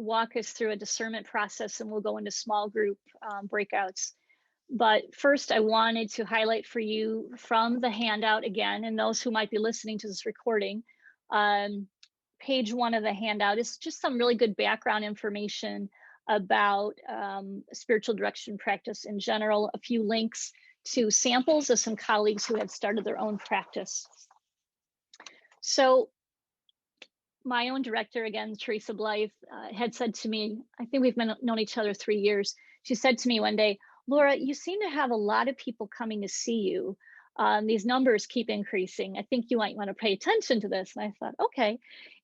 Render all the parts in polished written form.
walk us through a discernment process, and we'll go into small group breakouts. But first, I wanted to highlight for you from the handout again, and those who might be listening to this recording, page 1 of the handout is just some really good background information about spiritual direction practice in general, a few links to samples of some colleagues who have started their own practice. So my own director, again, Teresa Blythe, had said to me, I think we've known each other 3 years. She said to me one day, Laura, you seem to have a lot of people coming to see you. These numbers keep increasing. I think you might want to pay attention to this. And I thought, okay.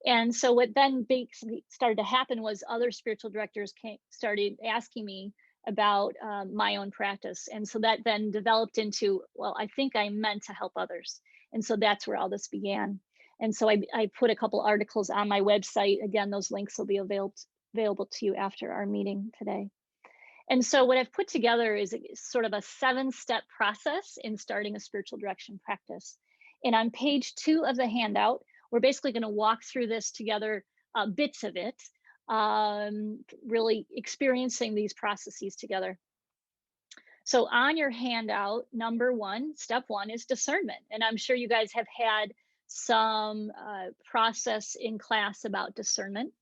And so what then basically started to happen was other spiritual directors started asking me about my own practice. And so that then developed into, well, I think I'm meant to help others. And so that's where all this began. And so I put a couple articles on my website. Again, those links will be available to you after our meeting today. And so what I've put together is sort of a 7-step process in starting a spiritual direction practice. And on page 2 of the handout, we're basically going to walk through this together, bits of it, really experiencing these processes together. So on your handout, step one is discernment. And I'm sure you guys have had some process in class about discernment.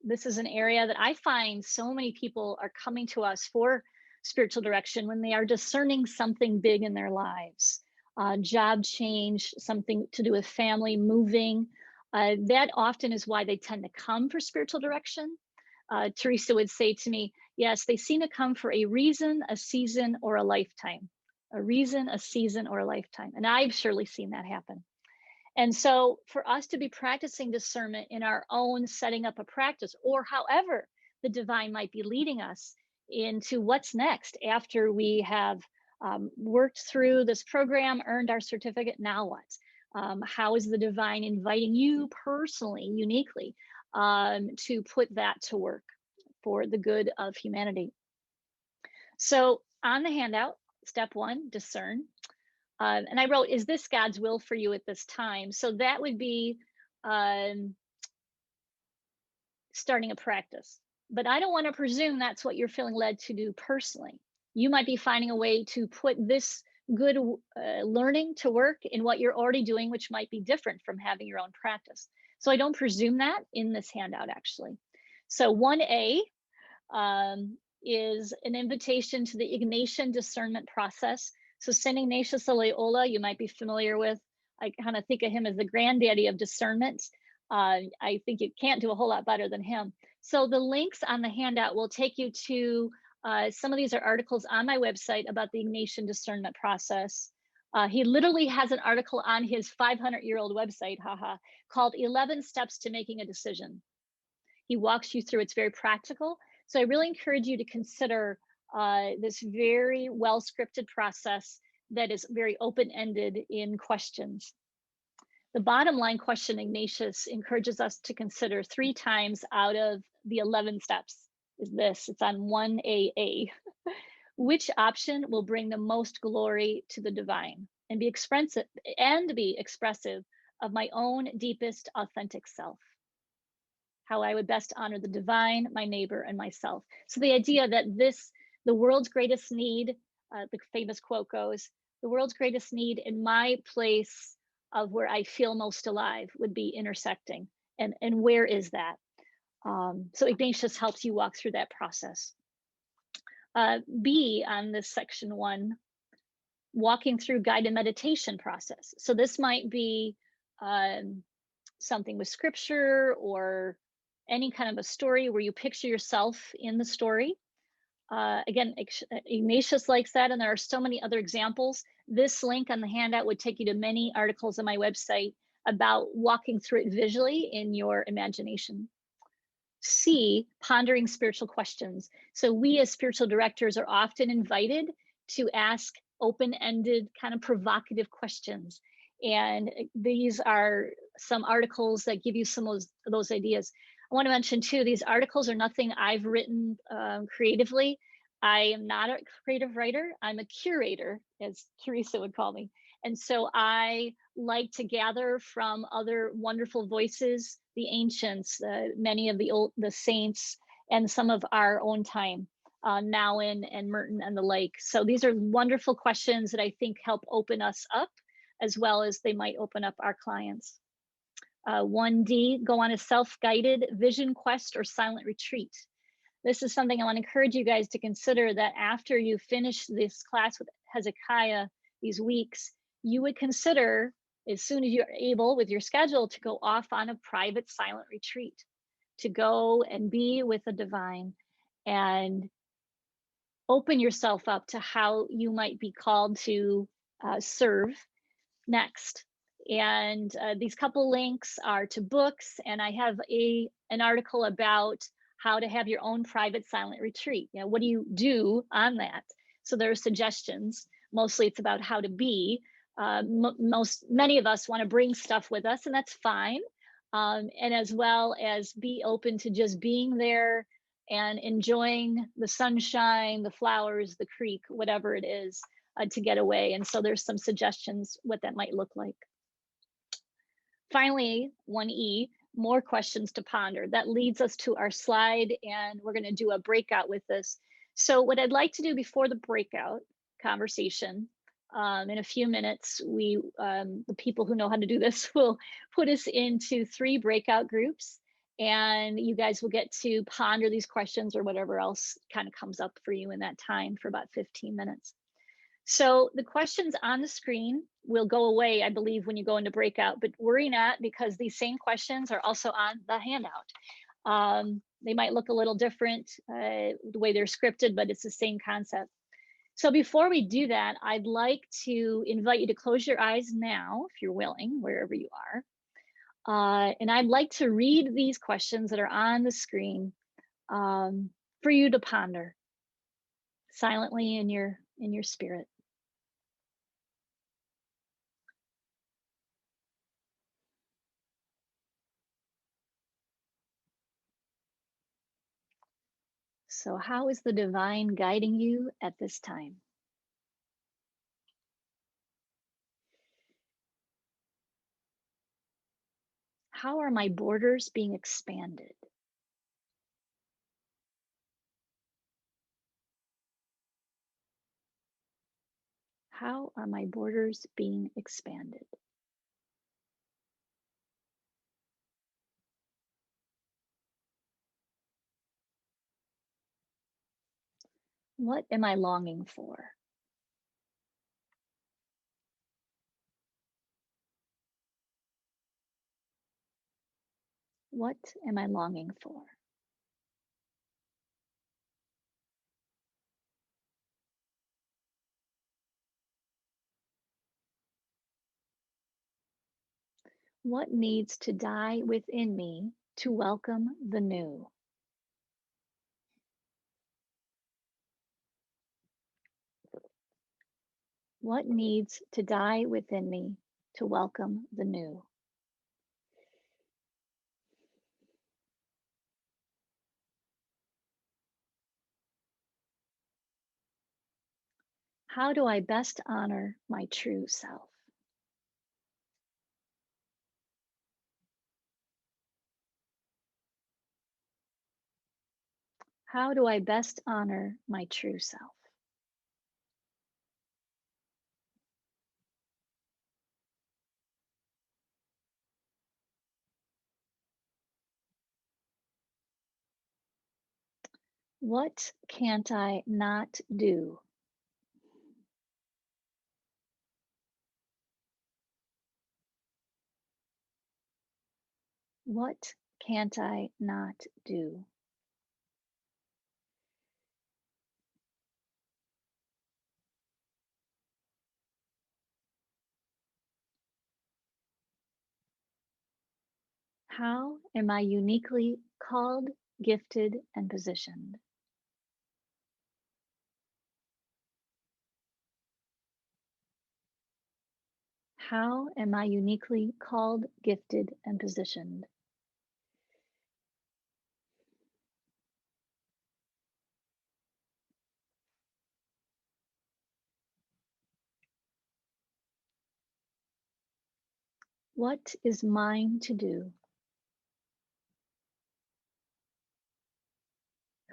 This is an area that I find so many people are coming to us for spiritual direction when they are discerning something big in their lives, job change, something to do with family, moving. That often is why they tend to come for spiritual direction. Teresa would say to me, yes, they seem to come for a reason, a season, or a lifetime. A reason, a season, or a lifetime. And I've surely seen that happen. And so for us to be practicing discernment in our own setting up a practice, or however the divine might be leading us into what's next after we have worked through this program, earned our certificate, now what? How is the divine inviting you personally, uniquely, to put that to work for the good of humanity? So on the handout, step 1, discern. And I wrote, is this God's will for you at this time? So that would be starting a practice. But I don't want to presume that's what you're feeling led to do personally. You might be finding a way to put this good learning to work in what you're already doing, which might be different from having your own practice. So I don't presume that in this handout, actually. So 1A is an invitation to the Ignatian discernment process. So St. Ignatius of Loyola, you might be familiar with. I kind of think of him as the granddaddy of discernment. I think you can't do a whole lot better than him. So the links on the handout will take you to, some of these are articles on my website about the Ignatian discernment process. He literally has an article on his 500-year-old website, called 11 Steps to Making a Decision. He walks you through, it's very practical. So I really encourage you to consider this very well-scripted process that is very open-ended in questions. The bottom line question Ignatius encourages us to consider 3 times out of the 11 steps is this. It's on 1AA. Which option will bring the most glory to the divine and be expressive of my own deepest authentic self? How I would best honor the divine, my neighbor, and myself. So the idea that the world's greatest need, the famous quote goes, the world's greatest need in my place of where I feel most alive would be intersecting. And where is that? So Ignatius helps you walk through that process. B on this section 1, walking through guided meditation process. So this might be something with scripture or any kind of a story where you picture yourself in the story. Again, Ignatius likes that, and there are so many other examples. This link on the handout would take you to many articles on my website about walking through it visually in your imagination. C, pondering spiritual questions. So we as spiritual directors are often invited to ask open-ended, kind of provocative questions. And these are some articles that give you some of those ideas. I want to mention too, these articles are nothing I've written creatively. I am not a creative writer. I'm a curator, as Teresa would call me. And so I like to gather from other wonderful voices, the ancients, many of the saints, and some of our own time, Nouwen and Merton and the like. So these are wonderful questions that I think help open us up, as well as they might open up our clients. 1D, go on a self-guided vision quest or silent retreat. This is something I want to encourage you guys to consider, that after you finish this class with Hezekiah, these weeks, you would consider, as soon as you're able with your schedule, to go off on a private silent retreat, to go and be with the divine and open yourself up to how you might be called to serve next. And these couple links are to books, and I have an article about how to have your own private silent retreat. You know, what do you do on that? So there are suggestions. Mostly it's about how to be. Many of us want to bring stuff with us, and that's fine. And as well as be open to just being there and enjoying the sunshine, the flowers, the creek, whatever it is, to get away. And so there's some suggestions what that might look like. Finally, 1E, more questions to ponder. That leads us to our slide, and we're going to do a breakout with this. So what I'd like to do before the breakout conversation, in a few minutes, the people who know how to do this will put us into 3 breakout groups, and you guys will get to ponder these questions or whatever else kind of comes up for you in that time for about 15 minutes. So the questions on the screen will go away, I believe, when you go into breakout, but worry not, because these same questions are also on the handout. They might look a little different the way they're scripted, but it's the same concept. So before we do that, I'd like to invite you to close your eyes now, if you're willing, wherever you are. And I'd like to read these questions that are on the screen for you to ponder silently in your spirit. So how is the divine guiding you at this time? How are my borders being expanded? How are my borders being expanded? What am I longing for? What am I longing for? What needs to die within me to welcome the new? What needs to die within me to welcome the new? How do I best honor my true self? How do I best honor my true self? What can't I not do? What can't I not do? How am I uniquely called, gifted, and positioned? How am I uniquely called, gifted, and positioned? What is mine to do?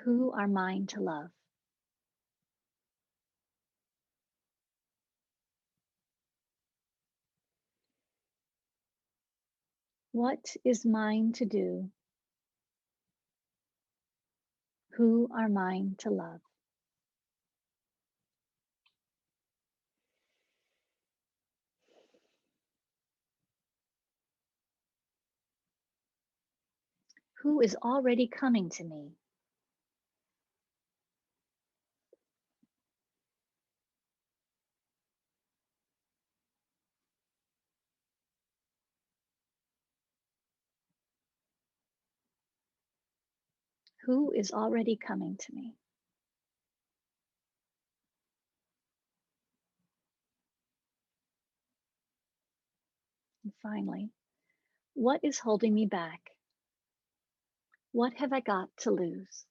Who are mine to love? What is mine to do? Who are mine to love? Who is already coming to me? Who is already coming to me? And finally, what is holding me back? What have I got to lose?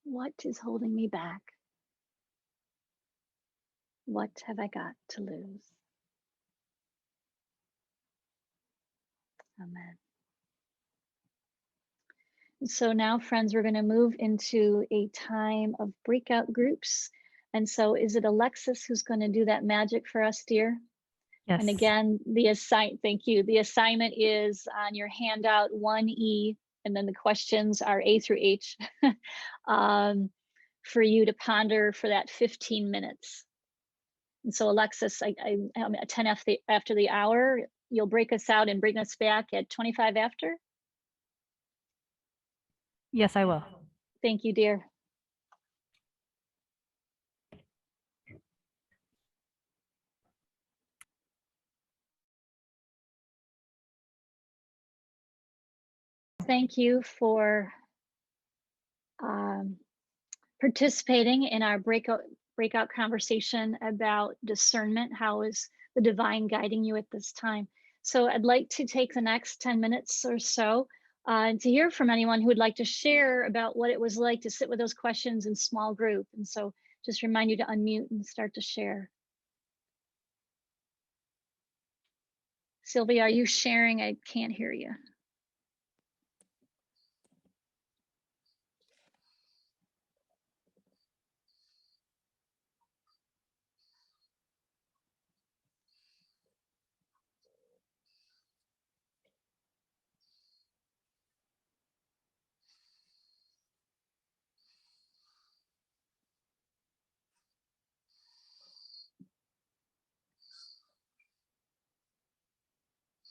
What is holding me back? What have I got to lose? Amen. So now, friends, we're going to move into a time of breakout groups. And so is it Alexis who's going to do that magic for us, dear? Yes. And again, thank you. The assignment is on your handout 1E, and then the questions are A through H for you to ponder for that 15 minutes. And so Alexis, I at 10 after the hour, you'll break us out and bring us back at 25 after? Yes, I will. Thank you, dear. Thank you for participating in our breakout conversation about discernment. How is the divine guiding you at this time? So I'd like to take the next 10 minutes or so to hear from anyone who would like to share about what it was like to sit with those questions in small group. And so just remind you to unmute and start to share. Sylvia, are you sharing? I can't hear you.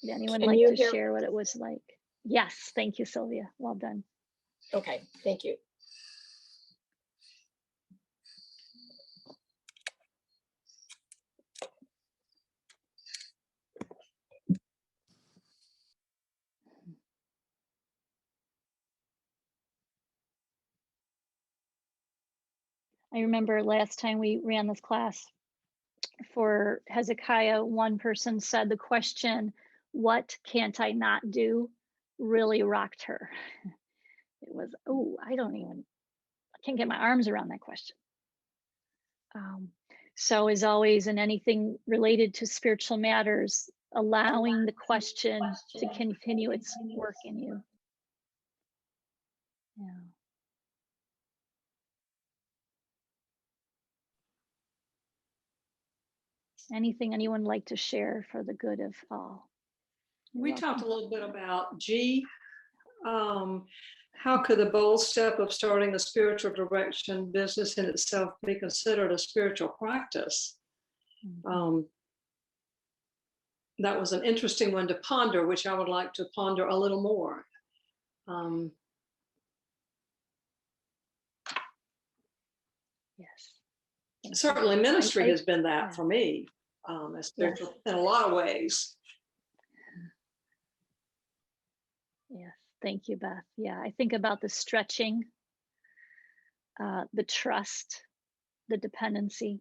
Would anyone like to share what it was like? Yes, thank you, Sylvia. Well done. Okay, thank you. I remember last time we ran this class for Hezekiah, one person said the question, "What can't I not do?" really rocked her. It was, oh, I can't get my arms around that question. So as always, in anything related to spiritual matters, allowing the question to continue its work in you. Yeah. Anything anyone like to share for the good of all? We talked a little bit about G. How could the bold step of starting a spiritual direction business in itself be considered a spiritual practice? That was an interesting one to ponder, which I would like to ponder a little more. Yes. Certainly ministry has been that for me, a spiritual in a lot of ways. Yes, thank you, Beth. Yeah, I think about the stretching, the trust, the dependency.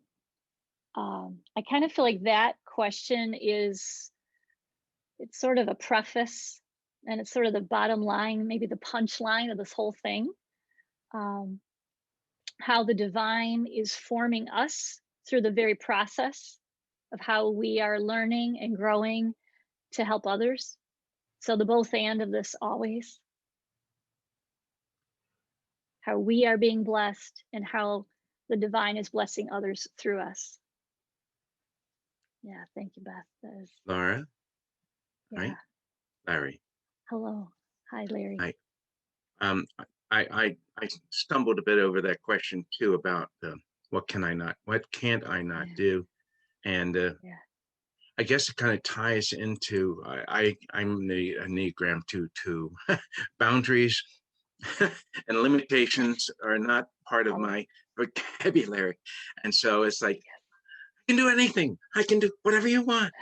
I kind of feel like that question it's sort of a preface, and it's sort of the bottom line, maybe the punchline of this whole thing. How the divine is forming us through the very process of how we are learning and growing to help others. So the both and of this always. How we are being blessed and how the divine is blessing others through us. Yeah, thank you, Beth. That is, Laura, yeah. right? Larry. Hello. Hi, Larry. Hi. I stumbled a bit over that question too about what can't I not Yeah. do? And Yeah. I guess it kind of ties into I'm the Enneagram 2 boundaries and limitations are not part of my vocabulary, and so it's like I can do anything. I can do whatever you want,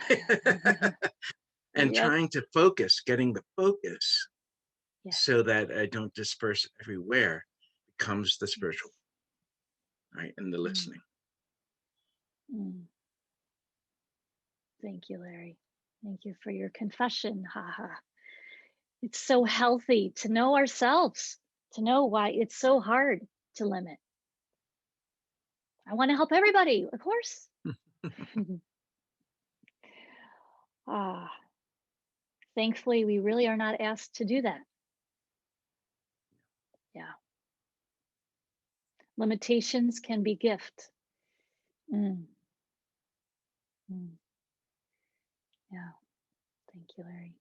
and Yep. trying to focus, getting the focus, Yeah. so that I don't disperse everywhere, becomes the spiritual, right, and the listening. Mm. Thank you, Larry. Thank you for your confession. Haha. It's so healthy to know ourselves, to know why it's so hard to limit. I want to help everybody, of course. Thankfully, we really are not asked to do that. Yeah. Limitations can be gift. Mm. Mm. Yeah. Thank you, Larry.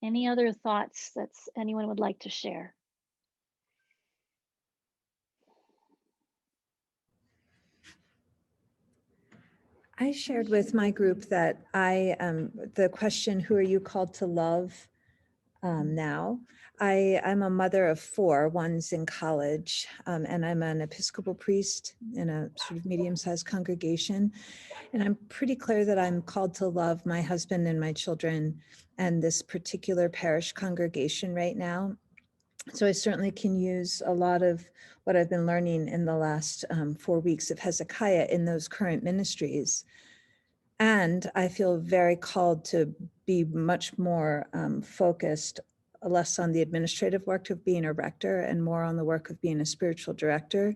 Any other thoughts that anyone would like to share? I shared with my group that the question, who are you called to love now? I'm a mother of 4, one's in college, and I'm an Episcopal priest in a sort of medium-sized congregation. And I'm pretty clear that I'm called to love my husband and my children and this particular parish congregation right now. So I certainly can use a lot of what I've been learning in the last 4 weeks of Hezekiah in those current ministries. And I feel very called to be much more focused, less on the administrative work of being a rector and more on the work of being a spiritual director.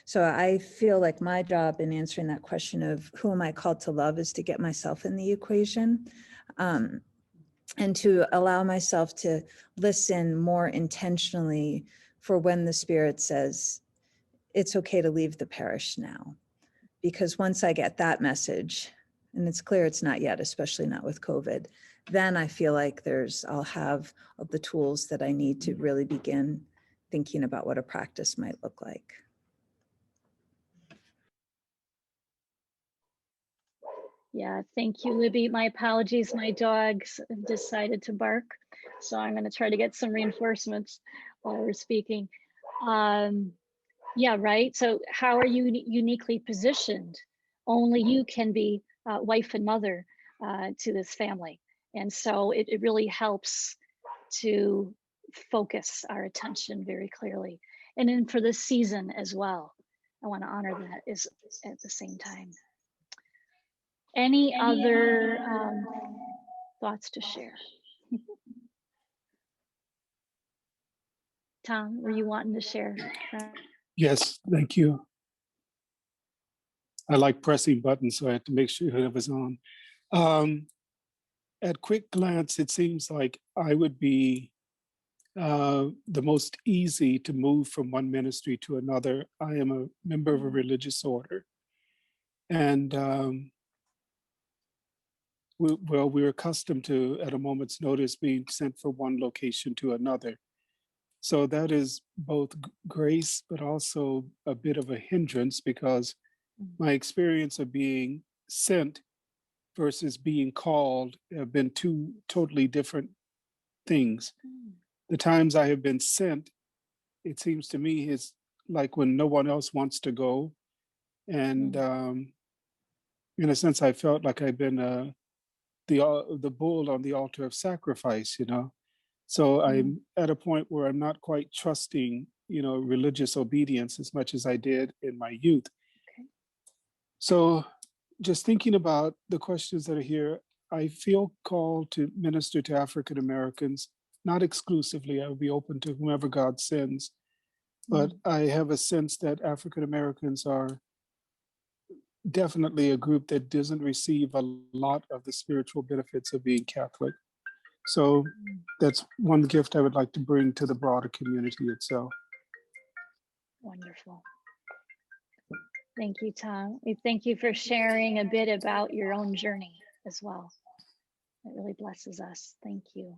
So I feel like my job in answering that question of who am I called to love is to get myself in the equation, and to allow myself to listen more intentionally for when the Spirit says, it's okay to leave the parish now. Because once I get that message, and it's clear it's not yet, especially not with COVID, then I feel like I'll have the tools that I need to really begin thinking about what a practice might look like. Yeah, thank you, Libby. My apologies. My dogs have decided to bark, so I'm going to try to get some reinforcements while we're speaking. Yeah, right. So how are you uniquely positioned? Only you can be wife and mother to this family. And so it really helps to focus our attention very clearly. And then for this season as well, I want to honor that is at the same time. Any other thoughts to share? Tom, were you wanting to share? Yes, thank you. I like pressing buttons, so I had to make sure it was on. At quick glance, it seems like I would be the most easy to move from one ministry to another. I am a member of a religious order. And we're accustomed to, at a moment's notice, being sent from one location to another. So that is both grace, but also a bit of a hindrance, because my experience of being sent versus being called have been 2 totally different things. The times I have been sent, it seems to me, is like when no one else wants to go. And in a sense, I felt like I've been the bull on the altar of sacrifice, you know? So I'm at a point where I'm not quite trusting, religious obedience as much as I did in my youth. Okay. So just thinking about the questions that are here, I feel called to minister to African Americans, not exclusively. I would be open to whomever God sends, but I have a sense that African Americans are definitely a group that doesn't receive a lot of the spiritual benefits of being Catholic. So that's one gift I would like to bring to the broader community itself. Wonderful. Thank you, Tom. We thank you for sharing a bit about your own journey as well. It really blesses us. Thank you.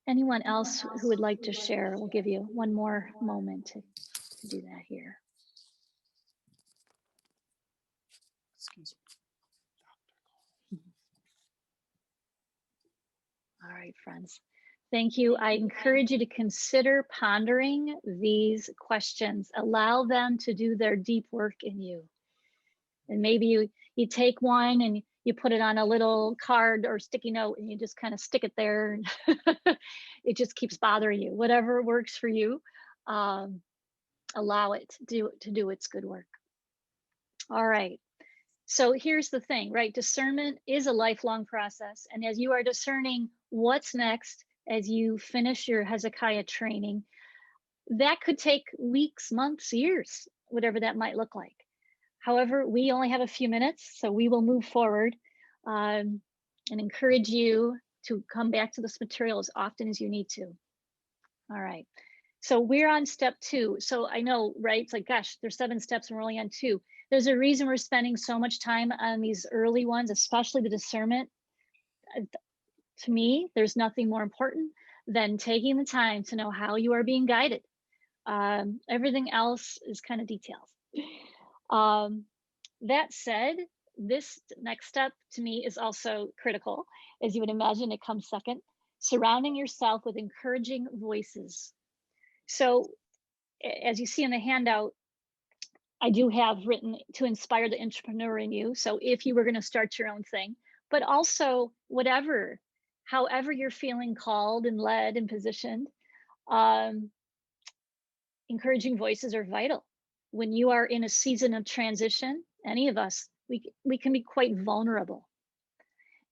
Anyone else who would like to share? We'll give you one more moment to do that here. Excuse me. All right, friends. Thank you. I encourage you to consider pondering these questions. Allow them to do their deep work in you. And maybe you take one and you put it on a little card or sticky note and you just kind of stick it there. And it just keeps bothering you. Whatever works for you, allow it to do its good work. All right. So here's the thing, right? Discernment is a lifelong process. And as you are discerning what's next, as you finish your Hezekiah training, that could take weeks, months, years, whatever that might look like. However, we only have a few minutes, so we will move forward and encourage you to come back to this material as often as you need to. All right. So we're on step 2. So I know, right? It's like, gosh, there's 7 steps and we're only on 2. There's a reason we're spending so much time on these early ones, especially the discernment. To me, there's nothing more important than taking the time to know how you are being guided. Everything else is kind of details. That said, this next step to me is also critical. As you would imagine, it comes second. Surrounding yourself with encouraging voices. So as you see in the handout, I do have written to inspire the entrepreneur in you. So if you were going to start your own thing, but also however you're feeling called and led and positioned, encouraging voices are vital. When you are in a season of transition, any of us, we can be quite vulnerable.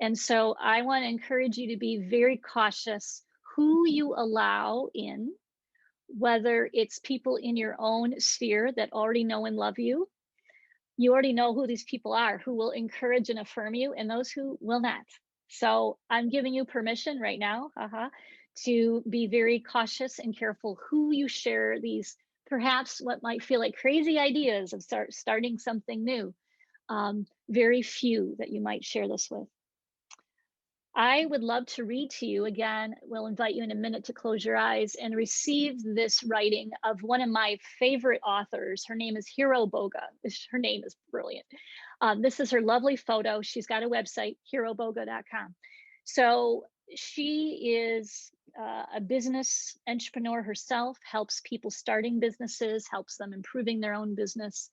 And so I want to encourage you to be very cautious who you allow in, whether it's people in your own sphere that already know and love you. You already know who these people are, who will encourage and affirm you, and those who will not. So I'm giving you permission right now, to be very cautious and careful who you share these, perhaps what might feel like crazy ideas of starting something new. Very few that you might share this with. I would love to read to you again. We'll invite you in a minute to close your eyes and receive this writing of one of my favorite authors. Her name is Hiro Boga. Her name is brilliant. This is her lovely photo. She's got a website, hiroboga.com. So she is a business entrepreneur herself, helps people starting businesses, helps them improving their own business,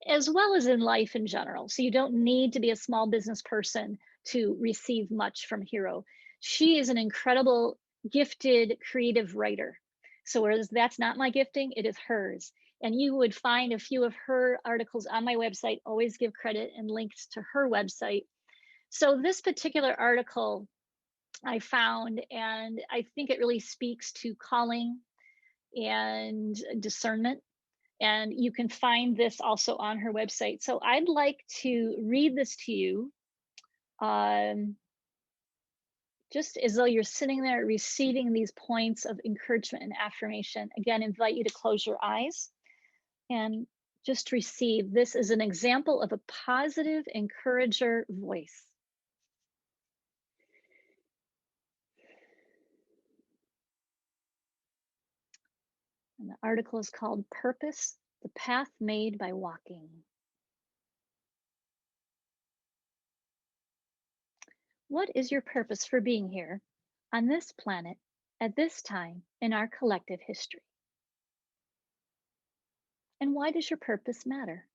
as well as in life in general. So you don't need to be a small business person to receive much from Hiro. She is an incredible, gifted, creative writer. So whereas that's not my gifting, it is hers. And you would find a few of her articles on my website. Always give credit and links to her website. So this particular article I found, and I think it really speaks to calling and discernment. And you can find this also on her website. So I'd like to read this to you, just as though you're sitting there receiving these points of encouragement and affirmation. Again, invite you to close your eyes and just receive. This is an example of a positive encourager voice. And the article is called Purpose, the Path Made by Walking. What is your purpose for being here on this planet at this time in our collective history? And why does your purpose matter?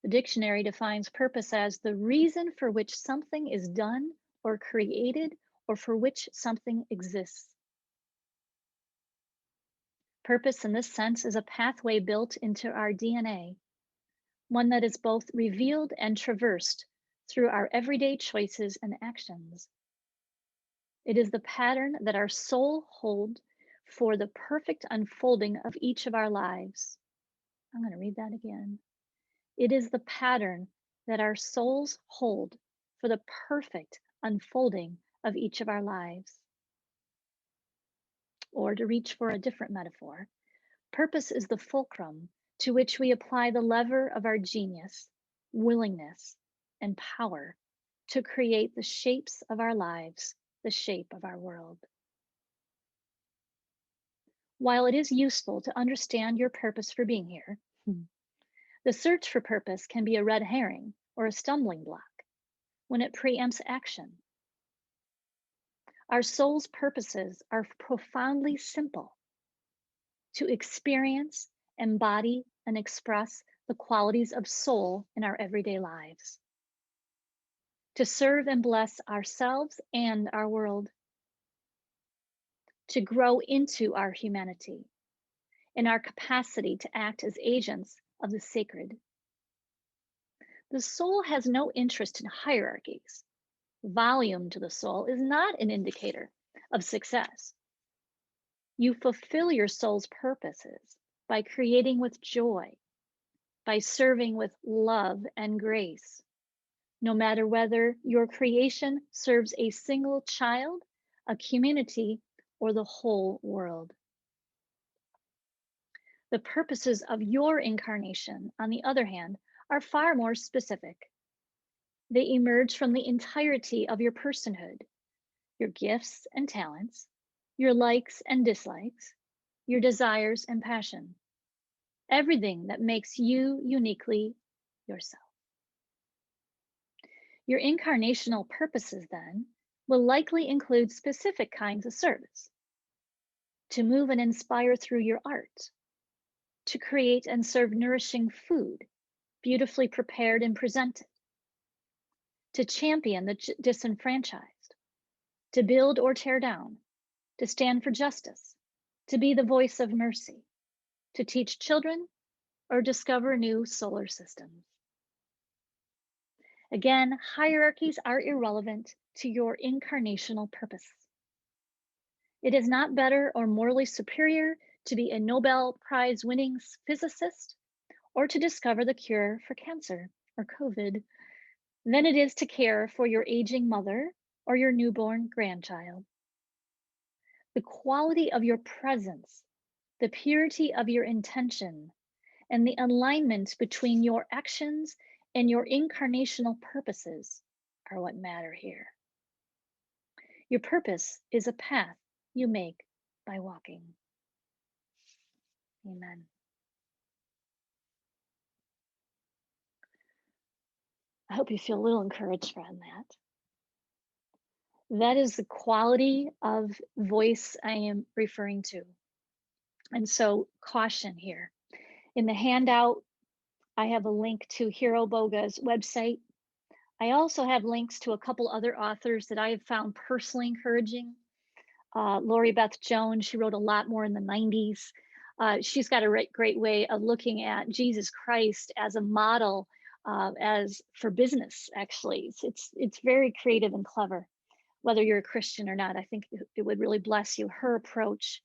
The dictionary defines purpose as the reason for which something is done or created, or for which something exists. Purpose in this sense is a pathway built into our DNA, one that is both revealed and traversed through our everyday choices and actions. It is the pattern that our soul holds for the perfect unfolding of each of our lives. I'm going to read that again. It is the pattern that our souls hold for the perfect unfolding of each of our lives. Or to reach for a different metaphor, purpose is the fulcrum to which we apply the lever of our genius, willingness, and power to create the shapes of our lives, the shape of our world. While it is useful to understand your purpose for being here, the search for purpose can be a red herring or a stumbling block when it preempts action. Our soul's purposes are profoundly simple: to experience, embody, and express the qualities of soul in our everyday lives, to serve and bless ourselves and our world, to grow into our humanity and our capacity to act as agents of the sacred. The soul has no interest in hierarchies. Volume to the soul is not an indicator of success. You fulfill your soul's purposes by creating with joy, by serving with love and grace, no matter whether your creation serves a single child, a community, or the whole world. The purposes of your incarnation, on the other hand, are far more specific. They emerge from the entirety of your personhood, your gifts and talents, your likes and dislikes, your desires and passion, everything that makes you uniquely yourself. Your incarnational purposes, then, will likely include specific kinds of service: to move and inspire through your art, to create and serve nourishing food, beautifully prepared and presented, to champion the disenfranchised, to build or tear down, to stand for justice, to be the voice of mercy, to teach children, or discover new solar systems. Again, hierarchies are irrelevant to your incarnational purpose. It is not better or morally superior to be a Nobel Prize winning physicist or to discover the cure for cancer or COVID than it is to care for your aging mother or your newborn grandchild. The quality of your presence, the purity of your intention, and the alignment between your actions and your incarnational purposes are what matter here. Your purpose is a path you make by walking. Amen. I hope you feel a little encouraged from that. That is the quality of voice I am referring to. And so, caution here. In the handout, I have a link to Hiro Boga's website. I also have links to a couple other authors that I have found personally encouraging. Lori Beth Jones, she wrote a lot more in the 90s. She's got a great way of looking at Jesus Christ as a model as for business, actually. It's very creative and clever. Whether you're a Christian or not, I think it would really bless you. Her approach,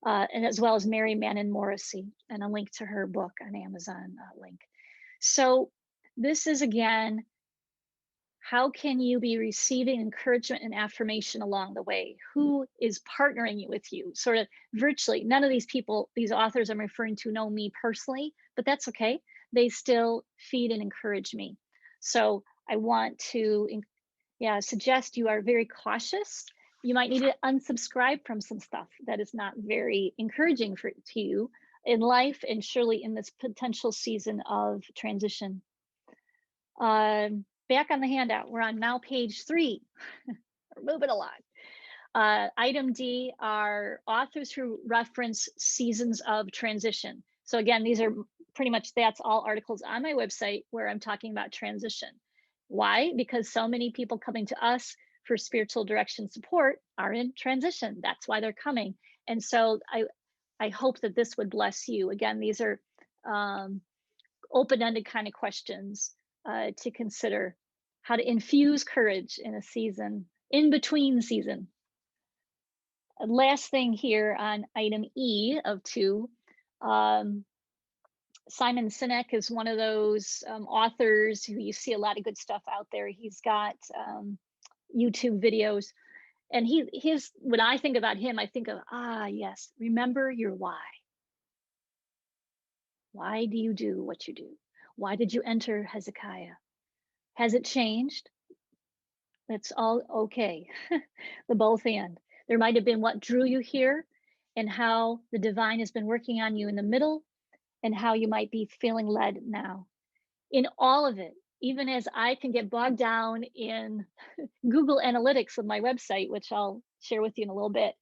and as well as Mary Mannon Morrissey, and a link to her book on Amazon link. So this is, again, how can you be receiving encouragement and affirmation along the way? Who is partnering with you? Sort of virtually, none of these people, these authors I'm referring to, know me personally, but that's okay. They still feed and encourage me. So I want to suggest you are very cautious. You might need to unsubscribe from some stuff that is not very encouraging to you in life, and surely in this potential season of transition. Back on the handout, we're on now page 3. We're moving along. Item D are authors who reference seasons of transition. So again, these are pretty much, that's all articles on my website where I'm talking about transition. Why? Because so many people coming to us for spiritual direction support are in transition. That's why they're coming. And so I hope that this would bless you. Again, these are open-ended kind of questions to consider how to infuse courage in a season, in between season. Last thing here on item E of 2, Simon Sinek is one of those authors who you see a lot of good stuff out there. He's got YouTube videos, and when I think about him, I think of, yes, remember your why. Why do you do what you do? Why did you enter Hezekiah? Has it changed? That's all okay. The both and. There might have been what drew you here, and how the divine has been working on you in the middle, and how you might be feeling led now. In all of it, even as I can get bogged down in Google Analytics of my website, which I'll share with you in a little bit.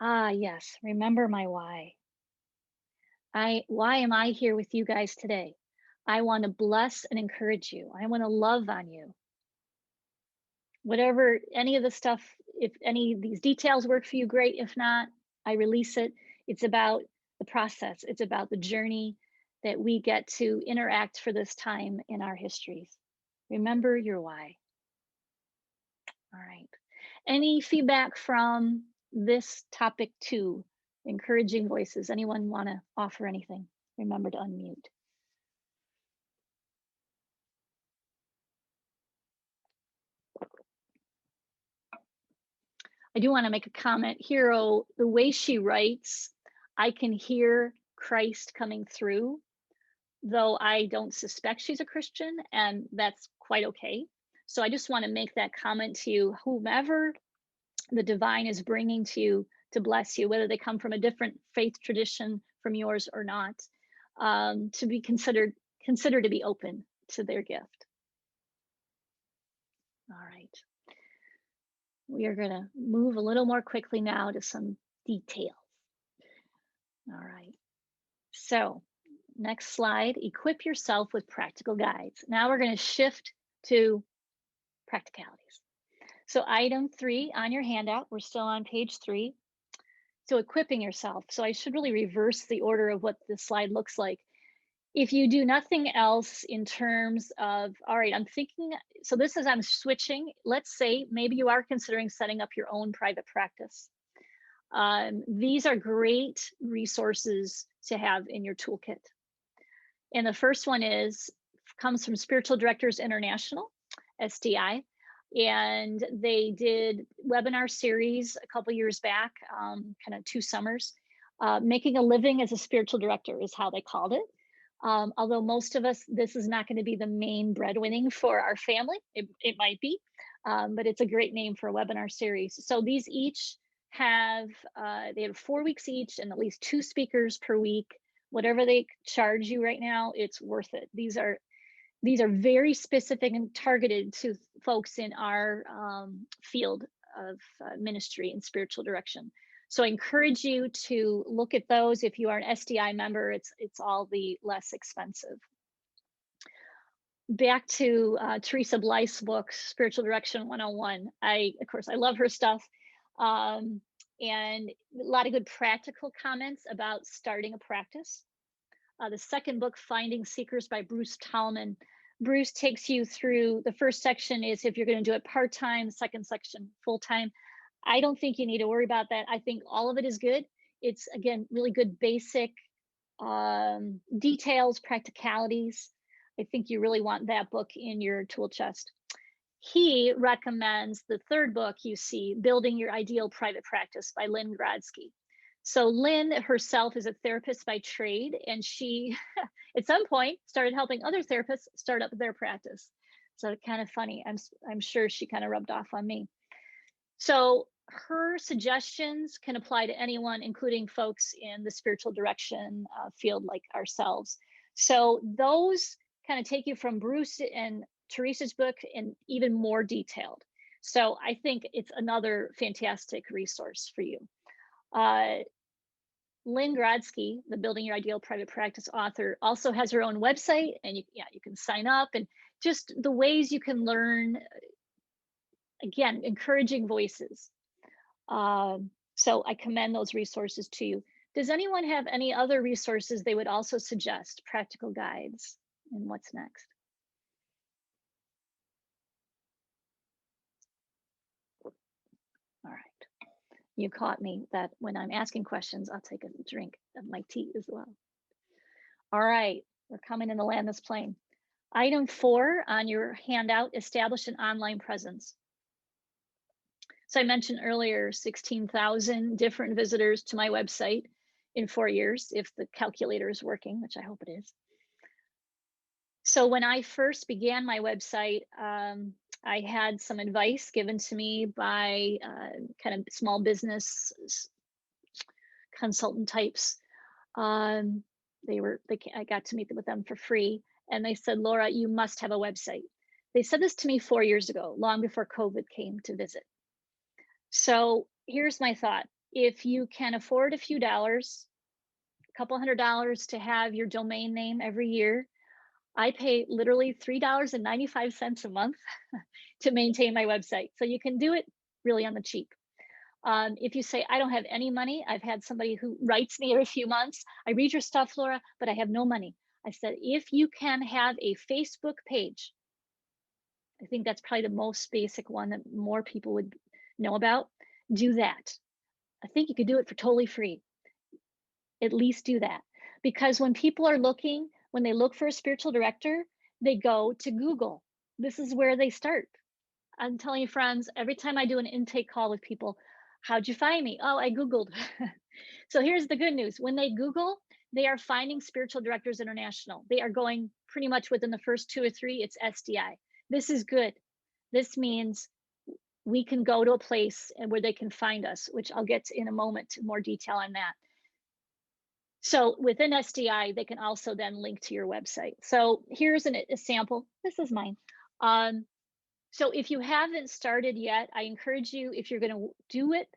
Yes, remember my why. Why am I here with you guys today? I want to bless and encourage you. I want to love on you. Whatever, any of the stuff, if any of these details work for you, great. If not, I release it. It's about the process. It's about the journey that we get to interact for this time in our histories. Remember your why. All right. Any feedback from this topic 2, encouraging voices? Anyone want to offer anything? Remember to unmute. I do want to make a comment. Hero, the way she writes, I can hear Christ coming through, though I don't suspect she's a Christian, and that's quite okay. So I just want to make that comment to you, whomever the divine is bringing to you to bless you, whether they come from a different faith tradition from yours or not, to be considered to be open to their gift. All right. We are going to move a little more quickly now to some details. All right. So next slide, equip yourself with practical guides. Now we're going to shift to practicalities. So item 3 on your handout, we're still on page 3. So equipping yourself. So I should really reverse the order of what this slide looks like. If you do nothing else in terms of, all right, I'm thinking, so this is, I'm switching. Let's say maybe you are considering setting up your own private practice. These are great resources to have in your toolkit. And the first one comes from Spiritual Directors International, SDI. And they did webinar series a couple years back, kind of 2 summers. Making a living as a spiritual director is how they called it. Although most of us, this is not going to be the main breadwinning for our family. It might be, but it's a great name for a webinar series. So these each have, they have 4 weeks each and at least 2 speakers per week. Whatever they charge you right now, it's worth it. These are very specific and targeted to folks in our field of ministry and spiritual direction. So I encourage you to look at those. If you are an SDI member, it's all the less expensive. Back to Teresa Blyth's book, Spiritual Direction 101. Of course, I love her stuff. And a lot of good practical comments about starting a practice. The second book, Finding Seekers by Bruce Tallman. Bruce takes you through, the first section is if you're going to do it part-time, second section full-time. I don't think you need to worry about that. I think all of it is good. It's, again, really good basic details, practicalities. I think you really want that book in your tool chest. He recommends the third book you see, Building Your Ideal Private Practice by Lynn Grodsky. So Lynn herself is a therapist by trade, and she, at some point, started helping other therapists start up their practice. So kind of funny. I'm sure she kind of rubbed off on me. So her suggestions can apply to anyone, including folks in the spiritual direction field like ourselves. So those kind of take you from Bruce and Teresa's book and even more detailed. So I think it's another fantastic resource for you. Lynn Grodsky, the Building Your Ideal Private Practice author, also has her own website, and you can sign up, and just the ways you can learn, again, encouraging voices. So I commend those resources to you. Does anyone have any other resources they would also suggest, practical guides, and what's next? All right. You caught me that when I'm asking questions, I'll take a drink of my tea as well. All right, we're coming in to land this plane. Item 4 on your handout, establish an online presence. So I mentioned earlier, 16,000 different visitors to my website in 4 years, if the calculator is working, which I hope it is. So when I first began my website, I had some advice given to me by kind of small business consultant types. I got to meet with them for free, and they said, Laura, you must have a website. They said this to me 4 years ago, long before COVID came to visit. So here's my thought. If you can afford a few dollars, a couple $100 to have your domain name every year, I pay literally $3.95 a month to maintain my website. So you can do it really on the cheap. If you say, I don't have any money, I've had somebody who writes me every few months, I read your stuff, Laura, but I have no money. I said, if you can have a Facebook page, I think that's probably the most basic one that more people would know about, do that. I think you could do it for totally free. At least do that. Because when people are looking, when they look for a spiritual director, they go to Google. This is where they start. I'm telling you, friends, every time I do an intake call with people, how'd you find me? Oh, I Googled. So here's the good news. When they Google, they are finding Spiritual Directors International. They are going pretty much within the first 2 or 3, it's SDI. This is good. This means we can go to a place where they can find us, which I'll get to in a moment, more detail on that. So within SDI, they can also then link to your website. So here's a sample. This is mine. So if you haven't started yet, I encourage you, if you're going to do it,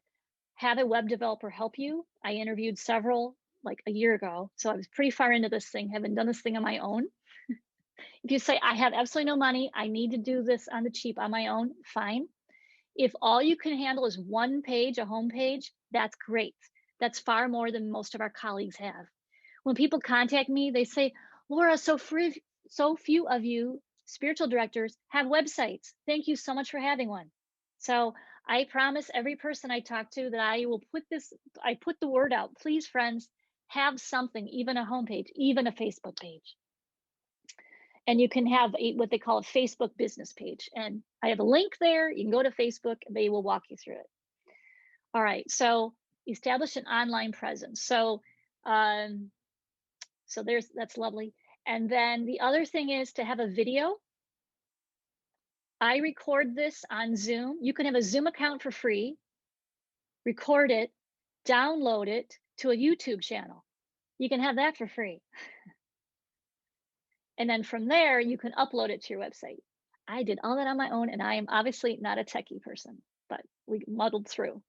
have a web developer help you. I interviewed several like a year ago. So I was pretty far into this thing, haven't done this thing on my own. If you say, I have absolutely no money, I need to do this on the cheap on my own, fine. If all you can handle is one page, a home page, that's great. That's far more than most of our colleagues have. When people contact me, they say, Laura, so few of you spiritual directors have websites. Thank you so much for having one. So I promise every person I talk to that I will put the word out. Please, friends, have something, even a homepage, even a Facebook page. And you can have what they call a Facebook business page. And I have a link there. You can go to Facebook, they will walk you through it. All right, so establish an online presence. So that's lovely. And then the other thing is to have a video. I record this on Zoom. You can have a Zoom account for free, record it, download it to a YouTube channel. You can have that for free. And then from there, you can upload it to your website. I did all that on my own, and I am obviously not a techie person, but we muddled through.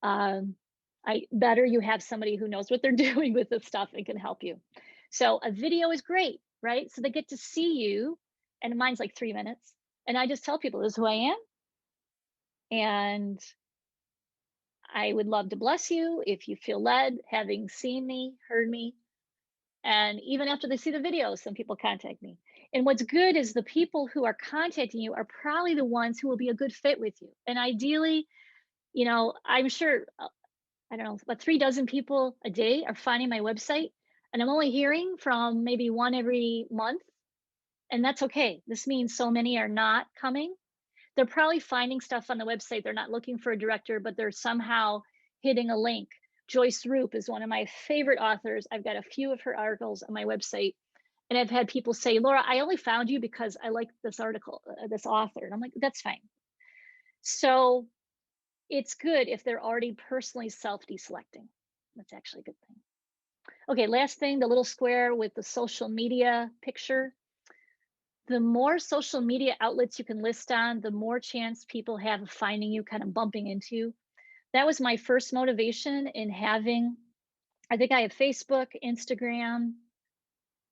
Better you have somebody who knows what they're doing with this stuff and can help you. So a video is great, right? So they get to see you, and mine's like 3 minutes. And I just tell people, this is who I am. And I would love to bless you if you feel led, having seen me, heard me. And even after they see the video, some people contact me. And what's good is the people who are contacting you are probably the ones who will be a good fit with you. And ideally, you know, I'm sure, I don't know, about 3 dozen people a day are finding my website. And I'm only hearing from maybe 1 every month. And that's okay. This means so many are not coming. They're probably finding stuff on the website. They're not looking for a director, but they're somehow hitting a link. Joyce Roop is one of my favorite authors. I've got a few of her articles on my website. And I've had people say, Laura, I only found you because I like this article, this author. And I'm like, that's fine. So it's good if they're already personally self-deselecting. That's actually a good thing. Okay, last thing, the little square with the social media picture. The more social media outlets you can list on, the more chance people have of finding you, kind of bumping into you. That was my first motivation in having, I think I have Facebook, Instagram,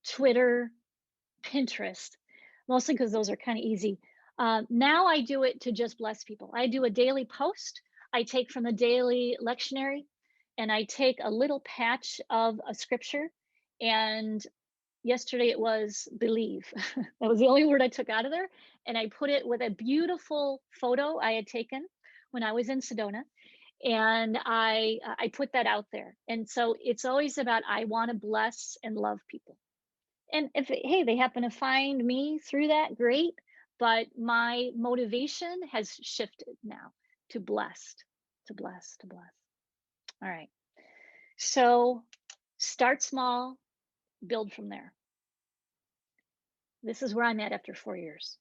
Twitter, Pinterest, mostly because those are kind of easy. Now I do it to just bless people. I do a daily post. I take from the daily lectionary, and I take a little patch of a scripture, and yesterday it was believe. That was the only word I took out of there. And I put it with a beautiful photo I had taken when I was in Sedona. And I put that out there. And so it's always about, I want to bless and love people. And if, hey, they happen to find me through that, great. But my motivation has shifted now to blessed, to blessed, to blessed. All right. So start small, build from there. This is where I'm at after 4 years.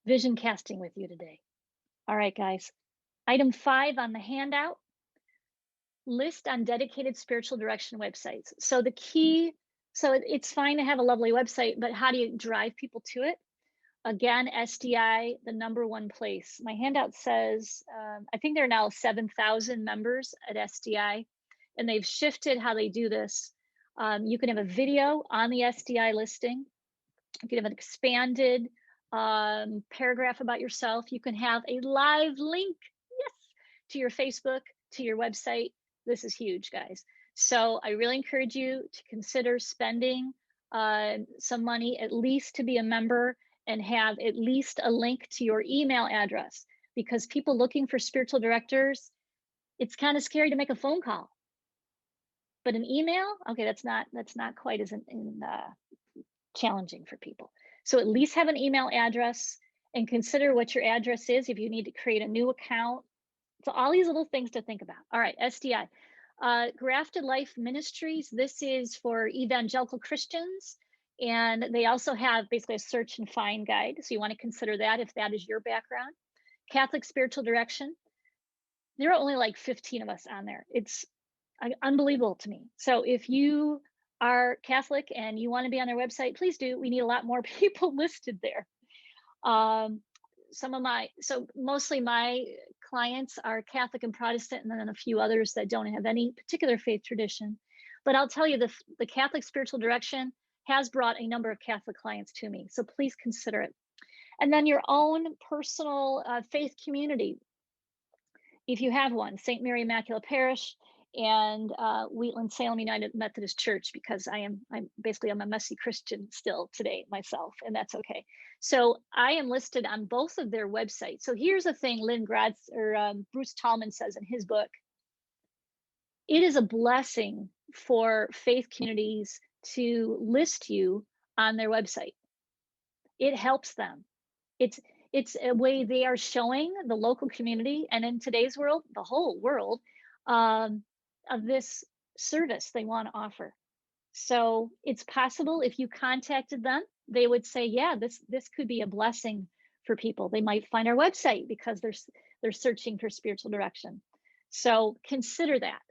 Vision casting with you today. All right, guys. Item 5 on the handout, list on dedicated spiritual direction websites. So the key, so it's fine to have a lovely website, but how do you drive people to it? Again, SDI, the #1 place. My handout says, I think there are now 7,000 members at SDI, and they've shifted how they do this. You can have a video on the SDI listing. You can have an expanded paragraph about yourself. You can have a live link, yes, to your Facebook, to your website. This is huge, guys. So I really encourage you to consider spending some money at least to be a member and have at least a link to your email address, because people looking for spiritual directors, it's kind of scary to make a phone call. But an email, okay, that's not quite as challenging for people. So at least have an email address and consider what your address is if you need to create a new account. So all these little things to think about. All right, SDI. Grafted Life Ministries, this is for evangelical Christians, and they also have basically a search and find guide. So you want to consider that if that is your background. Catholic Spiritual Direction, there are only like 15 of us on there. It's unbelievable to me. So if you are Catholic and you want to be on their website, please do. We need a lot more people listed there. Mostly my clients are Catholic and Protestant, and then a few others that don't have any particular faith tradition. But I'll tell you, the Catholic Spiritual Direction has brought a number of Catholic clients to me. So please consider it. And then your own personal faith community, if you have one, St. Mary Immaculate Parish and Wheatland Salem United Methodist Church, because I'm a messy Christian still today myself, and that's okay. So I am listed on both of their websites. So here's the thing Bruce Tallman says in his book: it is a blessing for faith communities to list you on their website. It helps them. It's a way they are showing the local community, and in today's world, the whole world, of this service they want to offer. So it's possible if you contacted them, they would say, yeah, this could be a blessing for people. They might find our website because they're searching for spiritual direction. So consider that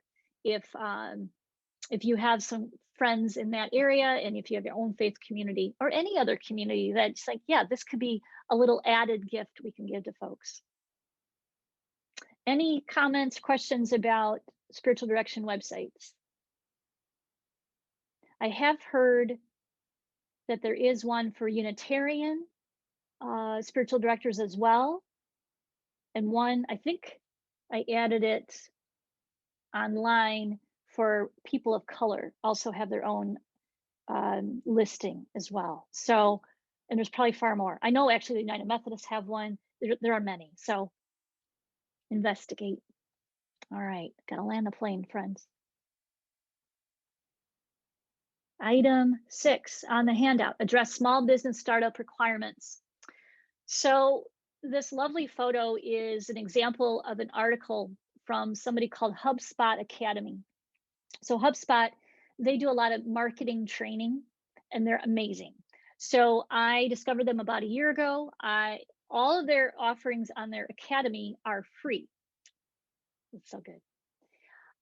if you have some friends in that area, and if you have your own faith community or any other community that's like, yeah, this could be a little added gift we can give to folks. Any comments, questions about spiritual direction websites? I have heard that there is one for Unitarian spiritual directors as well. And one, I think I added it online for people of color, also have their own listing as well. So, and there's probably far more. I know actually the United Methodists have one. There are many. So investigate. All right, gotta land the plane, friends. Item 6 on the handout, address small business startup requirements. So this lovely photo is an example of an article from somebody called HubSpot Academy. So HubSpot, they do a lot of marketing training, and they're amazing. So I discovered them about a year ago. All of their offerings on their academy are free. It's so good.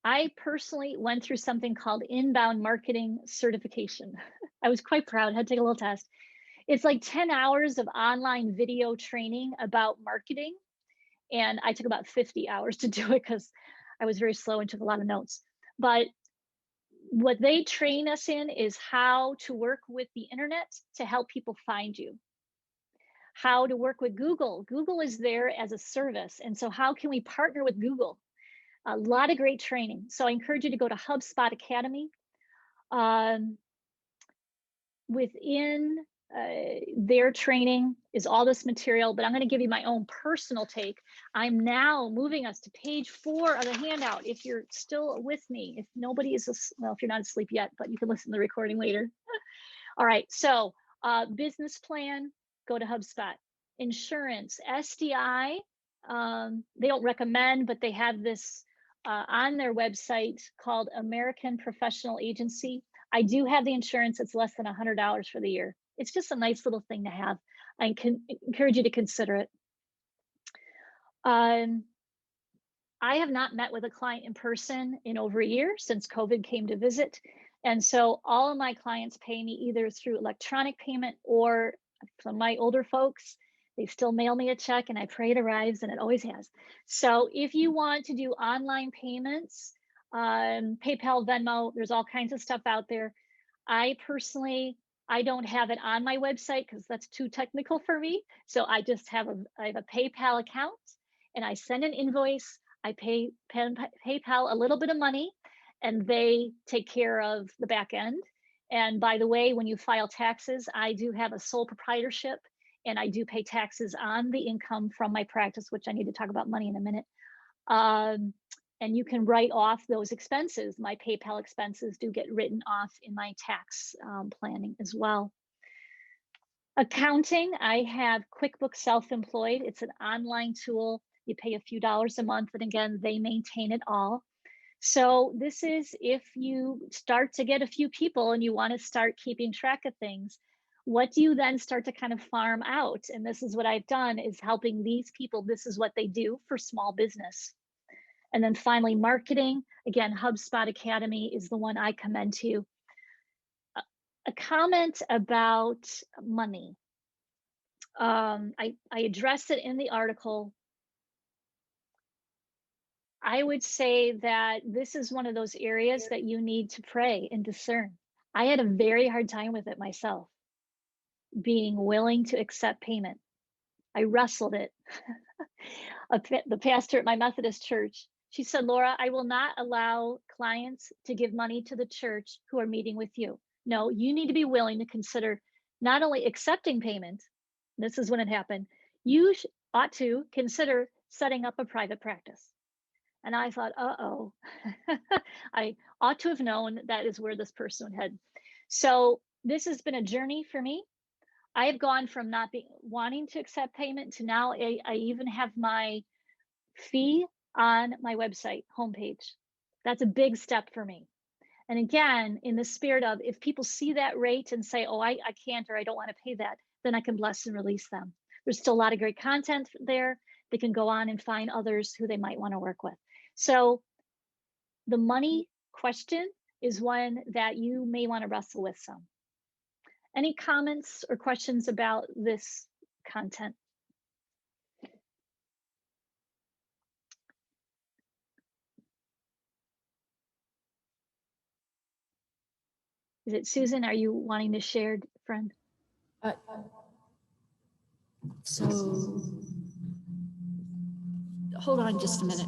I personally went through something called inbound marketing certification. I was quite proud, had to take a little test. It's like 10 hours of online video training about marketing. And I took about 50 hours to do it because I was very slow and took a lot of notes. But what they train us in is how to work with the internet to help people find you. How to work with Google. Google is there as a service. And so how can we partner with Google? A lot of great training. So I encourage you to go to HubSpot Academy. Within their training is all this material, but I'm going to give you my own personal take. I'm now moving us to page 4 of the handout. If you're still with me, if nobody is, well, if you're not asleep yet, but you can listen to the recording later. All right, so business plan, go to HubSpot. Insurance, SDI, they don't recommend, but they have this on their website called American Professional Agency. I do have the insurance. It's less than $100 for the year. It's just a nice little thing to have. I can encourage you to consider it. I have not met with a client in person in over a year since COVID came to visit. And so all of my clients pay me either through electronic payment, or for my older folks, they still mail me a check, and I pray it arrives, and it always has. So if you want to do online payments, PayPal, Venmo, there's all kinds of stuff out there. I personally, I don't have it on my website because that's too technical for me. So I just have I have a PayPal account, and I send an invoice. I pay PayPal a little bit of money, and they take care of the back end. And by the way, when you file taxes, I do have a sole proprietorship, and I do pay taxes on the income from my practice, which I need to talk about money in a minute. And you can write off those expenses. My PayPal expenses do get written off in my tax planning as well. Accounting, I have QuickBooks Self-Employed. It's an online tool. You pay a few dollars a month, and again, they maintain it all. So this is if you start to get a few people and you want to start keeping track of things, what do you then start to kind of farm out? And this is what I've done, is helping these people. This is what they do for small business. And then finally, marketing. Again, HubSpot Academy is the one I commend to you. A comment about money. I addressed it in the article. I would say that this is one of those areas that you need to pray and discern. I had a very hard time with it myself, being willing to accept payment. I wrestled it. The pastor at my Methodist church, she said, Laura, I will not allow clients to give money to the church who are meeting with you. No, you need to be willing to consider not only accepting payment, this is when it happened, you ought to consider setting up a private practice. And I thought, uh-oh, I ought to have known that is where this person would head. So this has been a journey for me. I have gone from not wanting to accept payment to now I even have my fee on my website homepage. That's a big step for me. And again, in the spirit of, if people see that rate and say, oh, I can't, or I don't want to pay that, then I can bless and release them. There's still a lot of great content there. They can go on and find others who they might want to work with. So the money question is one that you may want to wrestle with some. Any comments or questions about this content? Is it Susan? Are you wanting to share, friend? So hold on just a minute.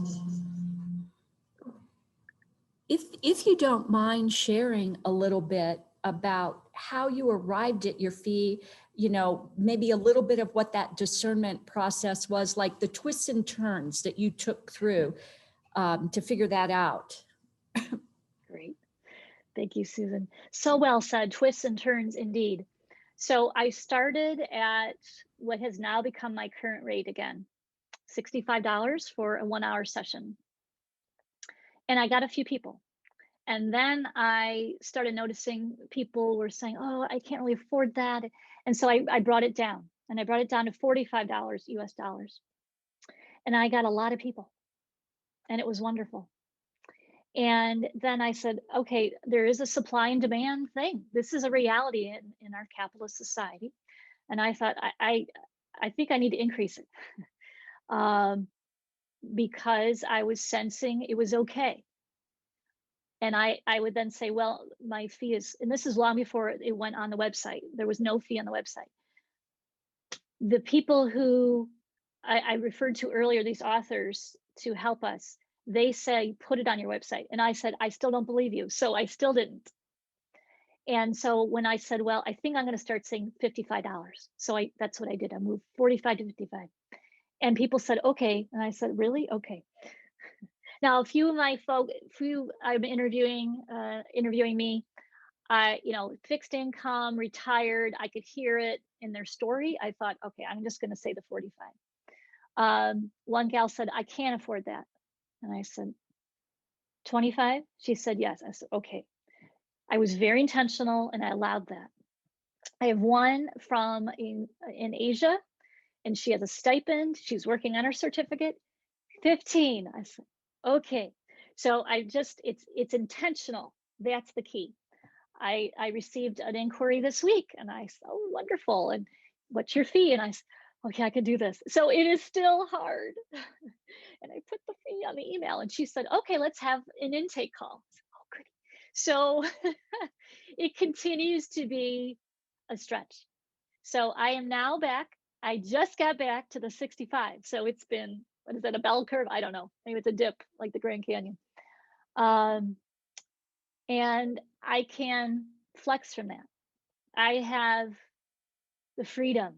If you don't mind sharing a little bit about how you arrived at your fee, you know, maybe a little bit of what that discernment process was, like the twists and turns that you took through to figure that out. Great. Thank you, Susan. So well said, twists and turns indeed. So I started at what has now become my current rate again, $65 for a 1-hour session. And I got a few people. And then I started noticing people were saying, oh, I can't really afford that. And so I brought it down, and I brought it down to $45 US dollars. And I got a lot of people, and it was wonderful. And then I said, okay, there is a supply and demand thing. This is a reality in our capitalist society. And I thought, I think I need to increase it because I was sensing it was okay. And I would then say, well, my fee is, and this is long before it went on the website. There was no fee on the website. The people who I referred to earlier, these authors to help us, they say, put it on your website. And I said, I still don't believe you. So I still didn't. And so when I said, well, I think I'm going to start saying $55. So that's what I did. I moved 45 to 55. And people said, okay. And I said, really? Okay. Now, a few of my folks, I'm interviewing me, fixed income, retired. I could hear it in their story. I thought, okay, I'm just going to say the 45. One gal said, I can't afford that. And I said, 25? She said, yes. I said, okay. I was very intentional and I allowed that. I have one from in Asia, and she has a stipend. She's working on her certificate. 15. I said, okay. So it's intentional. That's the key. I received an inquiry this week and I said, oh, wonderful. And what's your fee? And I said, okay, I can do this. So it is still hard. And I put the fee on the email and she said, okay, let's have an intake call. I said, oh, good. So it continues to be a stretch. So I am now back. I just got back to the 65. So it's been, what is that, a bell curve? I don't know. Maybe it's a dip like the Grand Canyon. And I can flex from that. I have the freedom.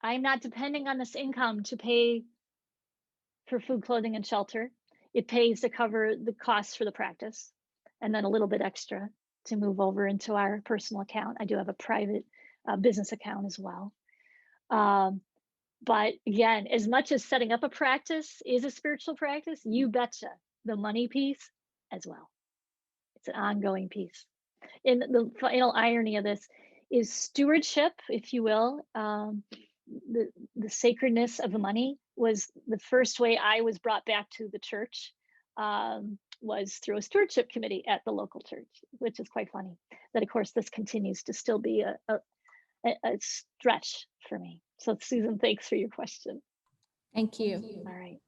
I'm not depending on this income to pay for food, clothing, and shelter. It pays to cover the costs for the practice and then a little bit extra to move over into our personal account. I do have a private business account as well. But again, as much as setting up a practice is a spiritual practice, you betcha the money piece as well. It's an ongoing piece. And the final irony of this is stewardship, if you will. The sacredness of the money was the first way I was brought back to the church, was through a stewardship committee at the local church, which is quite funny. That, of course, this continues to still be a stretch for me. So Susan, thanks for your question. Thank you. All right.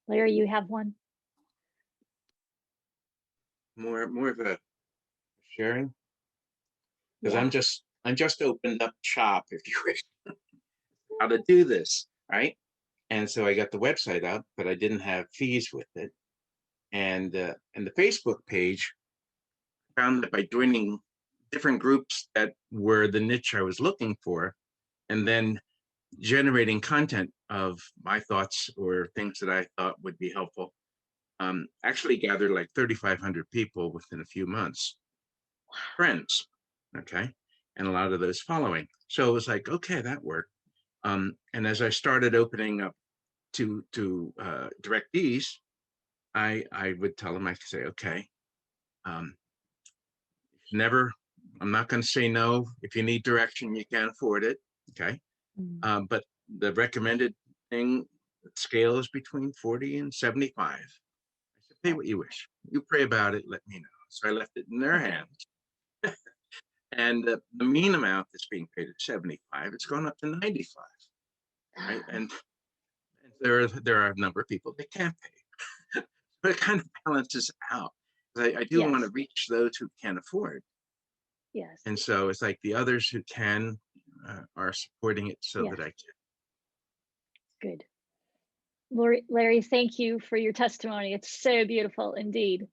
Larry, you have one? More of a sharing, because Yeah. I'm just opened up shop, if you wish, how to do this, right? And so I got the website up, but I didn't have fees with it. And the Facebook page, found that by joining different groups that were the niche I was looking for, and then generating content of my thoughts or things that I thought would be helpful, actually gathered like 3,500 people within a few months, friends, okay, and a lot of those following. So it was like, okay, that worked. And as I started opening up to directees, I would tell them, I could say, okay, I'm not going to say no. If you need direction, you can't afford it, okay? But the recommended thing scale is between 40 and 75. I said, pay what you wish. You pray about it, let me know. So I left it in their hands. And the mean amount that's being paid is 75. It's gone up to 95, right? And there are a number of people that can't pay. But it kind of balances out. I do want to reach those who can afford. Yes. And so it's like the others who can are supporting it so that I can. Good. Larry, thank you for your testimony. It's so beautiful indeed.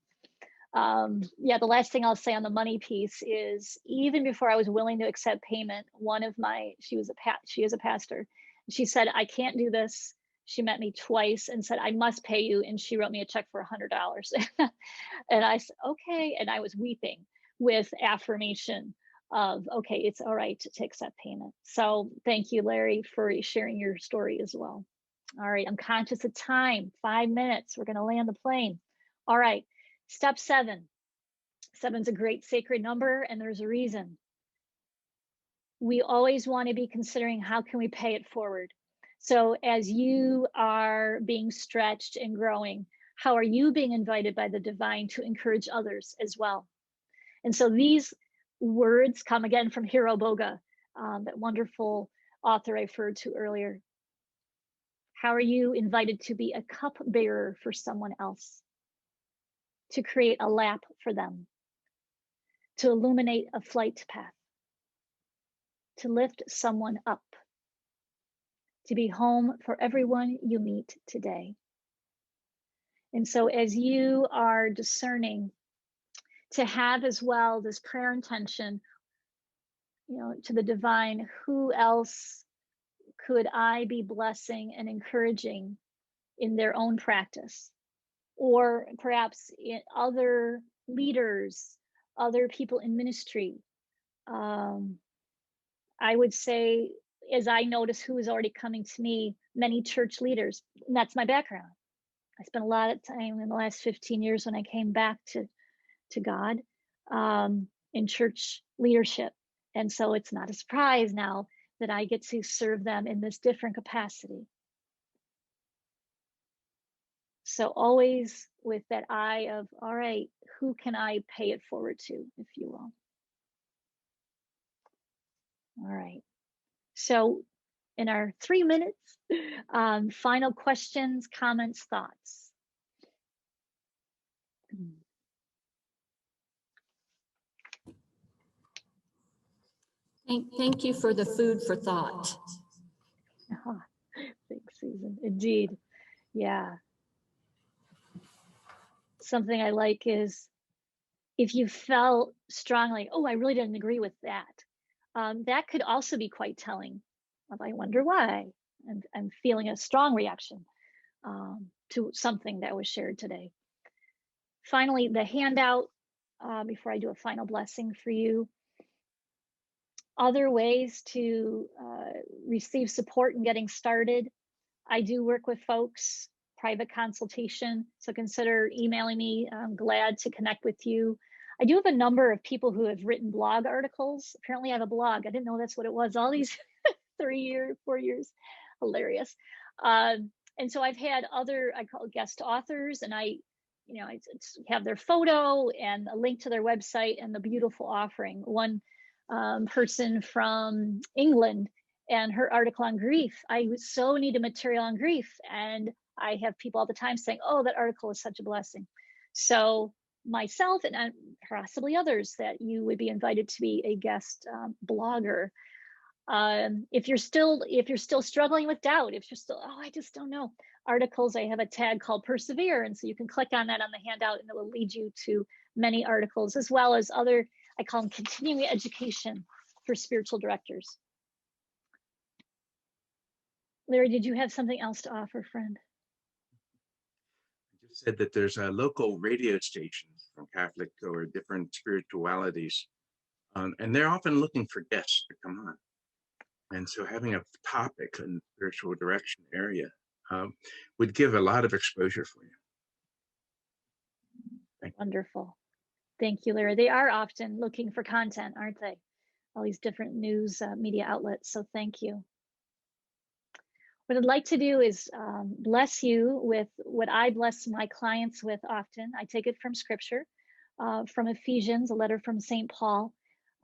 The last thing I'll say on the money piece is, even before I was willing to accept payment, she is a pastor. She said, I can't do this. She met me twice and said, I must pay you. And she wrote me a check for $100. And I said, okay. And I was weeping with affirmation of, okay, it's all right to accept payment. So thank you, Larry, for sharing your story as well. All right, I'm conscious of time, 5 minutes. We're gonna land the plane. All right, step 7. 7's a great sacred number, and there's a reason. We always want to be considering, how can we pay it forward? So as you are being stretched and growing, how are you being invited by the divine to encourage others as well? And so these words come again from Hiro Boga, that wonderful author I referred to earlier. How are you invited to be a cup bearer for someone else? To create a lap for them? To illuminate a flight path? To lift someone up? To be home for everyone you meet today? And so as you are discerning, to have as well this prayer intention, to the divine, who else could I be blessing and encouraging in their own practice? Or perhaps in other leaders, other people in ministry. I would say, as I notice who is already coming to me, many church leaders, and that's my background. I spent a lot of time in the last 15 years when I came back to God in church leadership. And so it's not a surprise now that I get to serve them in this different capacity. So always with that eye of, all right, who can I pay it forward to, if you will? All right. So in our 3 minutes, final questions, comments, thoughts. Thank you for the food for thought. Thanks, Susan. Indeed. Yeah. Something I like is if you felt strongly, oh, I really didn't agree with that. That could also be quite telling of, I wonder why. And I'm feeling a strong reaction to something that was shared today. Finally, the handout, before I do a final blessing for you. Other ways to receive support in getting started. I do work with folks, private consultation, so consider emailing me. I'm glad to connect with you. I do have a number of people who have written blog articles. Apparently I have a blog. I didn't know that's what it was all these 4 years. Hilarious. And so I've had other, I call guest authors, and I have their photo and a link to their website and the beautiful offering. One person from England and her article on grief. I so need a material on grief. And I have people all the time saying, oh, that article is such a blessing. So myself and possibly others that you would be invited to be a guest blogger. If you're still struggling with doubt, if you're still, I just don't know, articles, I have a tag called Persevere. And so you can click on that on the handout and it will lead you to many articles, as well as other, I call them continuing education for spiritual directors. Larry, did you have something else to offer, friend? I just said that there's a local radio stations from Catholic or different spiritualities, and they're often looking for guests to come on. And so having a topic in the spiritual direction area would give a lot of exposure for you. Wonderful. Thank you, Larry. They are often looking for content, aren't they? All these different news media outlets. So thank you. What I'd like to do is bless you with what I bless my clients with often. I take it from scripture, from Ephesians, a letter from St. Paul,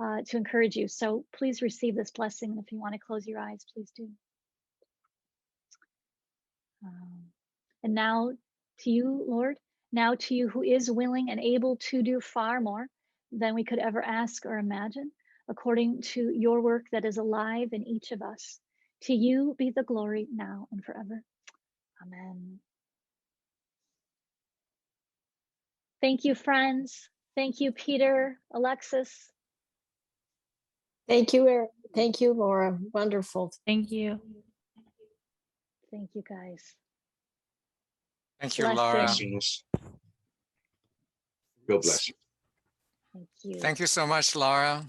to encourage you. So please receive this blessing. And if you want to close your eyes, please do. And now to you, Lord, now to you who is willing and able to do far more than we could ever ask or imagine, according to your work that is alive in each of us. To you be the glory now and forever. Amen. Thank you, friends. Thank you, Peter, Alexis. Thank you, Eric. Thank you, Laura. Wonderful. Thank you. Thank you, guys. Thank you, Blessings. Laura. Blessings. God bless you. Thank you. Thank you so much, Laura.